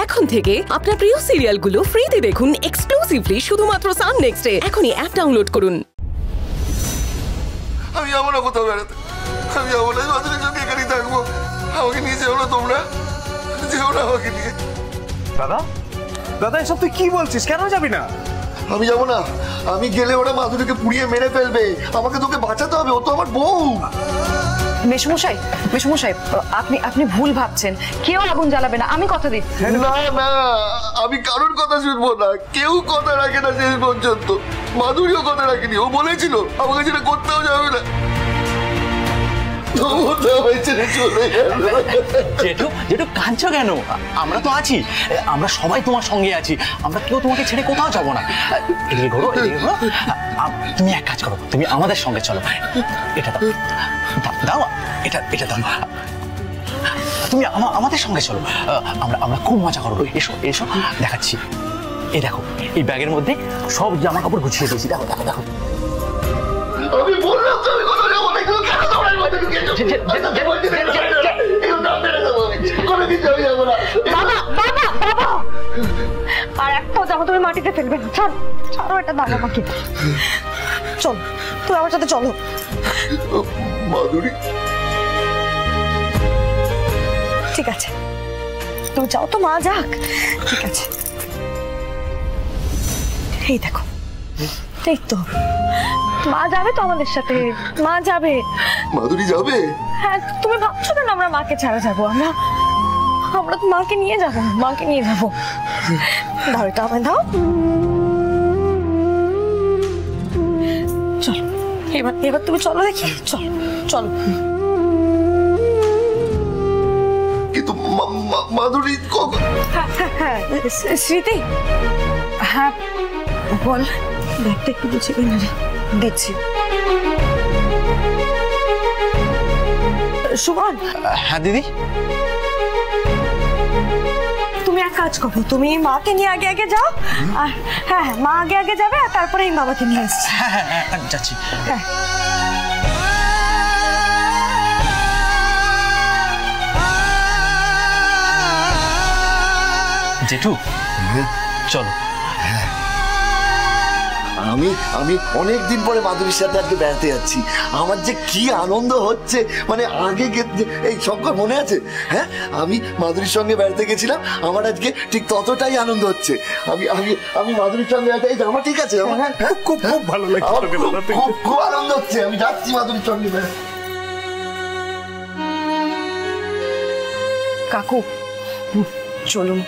এখন থেকে আপনার প্রিয় সিরিয়ালগুলো ফ্রিতে দেখুন এক্সক্লুসিভলি শুধুমাত্র সান নেক্সটে। এখনই অ্যাপ ডাউনলোড করুন। আমি যাবো না কোথাও বেড়াতে, আমি যাবো না, মাধুরীর সঙ্গে এখানেই থাকবো। আমাকে নিয়ে যেও না তোমরা, যেও না আমাকে নিয়ে। দাদা দাদা এসব তুই কি বলছিস? কেন যাবি না? আমি যাবো না, আমি গেলে ওরা মাধুরীকে পুড়িয়ে মেরে ফেলবে। আমাকে তোকে বাঁচাতে হবে, ও তো আমার বউ। মেশমশাই মেশমশাই, আপনি আপনি ভুল ভাবছেন। কেউ আগুন জ্বালাবে না, আমি কথা দিচ্ছি। না না, আমি কারোর কথা শুনবো না। কেউ কথা রাখে না শেষ পর্যন্ত। মাধুরীও কথা রাখেনি, ও বলেছিল আমাকে যেটা করতেও যাবে না। জেঠু জেঠু কাঁদছো কেন? আমরা তো আছি, আমরা সবাই তোমার সঙ্গে আছি। আমরা কেউ তোমাকে ছেড়ে কোথাও যাবো না। এদিকে ঘোরো, এদিকে ঘোরো। তুমি এক কাজ করো, তুমি আমাদের সঙ্গে চলো। এটা দাও, দাও এটা, এটা দাও। তুমি আমাদের সঙ্গে চলো, আমরা আমরা খুব মজা করবো। এসো এসো, দেখাচ্ছি। এই দেখো, এই ব্যাগের মধ্যে সব জামা কাপড় গুছিয়ে দিয়েছি। দেখো দেখো দেখো। আমি বললাম তো আমি কোথাও যাবো না, কেন তোমরা আমাকে ঢুকিয়েছো? বাবা বাবা বাবা, আর একটা জামা তুমি মাটিতে ফেলবে না। ছাড়ো ছাড়ো, এটা দাও আমাকে। চল, তুমি আমার সাথে চলো। মাধুরী ঠিক আছে, তুমি যাও তো, মা যাক। ঠিক আছে, এই দেখো, এই তো মা যাবে তো আমাদের সাথে, মা যাবে। মাধুরী যাবে? হ্যাঁ, তুমি ভাবছো কেন আমরা মাকে ছাড়া যাবো? আমরা আমরা তো মাকে নিয়ে যাবো, মাকে নিয়ে যাবো। দাও এটা আমায় দাও। চলো, এবার এবার তুমি চলো দেখি। চলো চলো। কিন্তু মাধুরী কখন? হ্যাঁ হ্যাঁ হ্যাঁ, স্মৃতি। হ্যাঁ বল, ব্যাগটা একটু গুছিয়ে না রে, দিচ্ছি। সুমন। হ্যাঁ দিদি। তুমি এক কাজ করো, তুমি মাকে নিয়ে আগে আগে যাও। আর হ্যাঁ হ্যাঁ, মা আগে আগে যাবে, আর তারপরে এই বাবাকে নিয়ে আসছি। হ্যাঁ হ্যাঁ হ্যাঁ, যাচ্ছি। হ্যাঁ। জেঠু চলো। আমি আমি অনেকদিন পরে মাধুরীর সাথে আজকে বেড়াতে যাচ্ছি। আমার যে কি আনন্দ হচ্ছে, মানে আগে এই শঙ্কর মনে আছে? হ্যাঁ, আমি মাধুরীর সঙ্গে বেড়াতে গেছিলাম, আমার আজকে ঠিক ততটাই আনন্দ হচ্ছে। আমি আমি আমি মাধুরীর সঙ্গে বেড়াতে, আমার ঠিক আছে, খুব খুব ভালো লাগছে। খুব খুব আনন্দ হচ্ছে। আমি যাচ্ছি মাধুরীর সঙ্গে বেড়াতে। কাকু চলুন।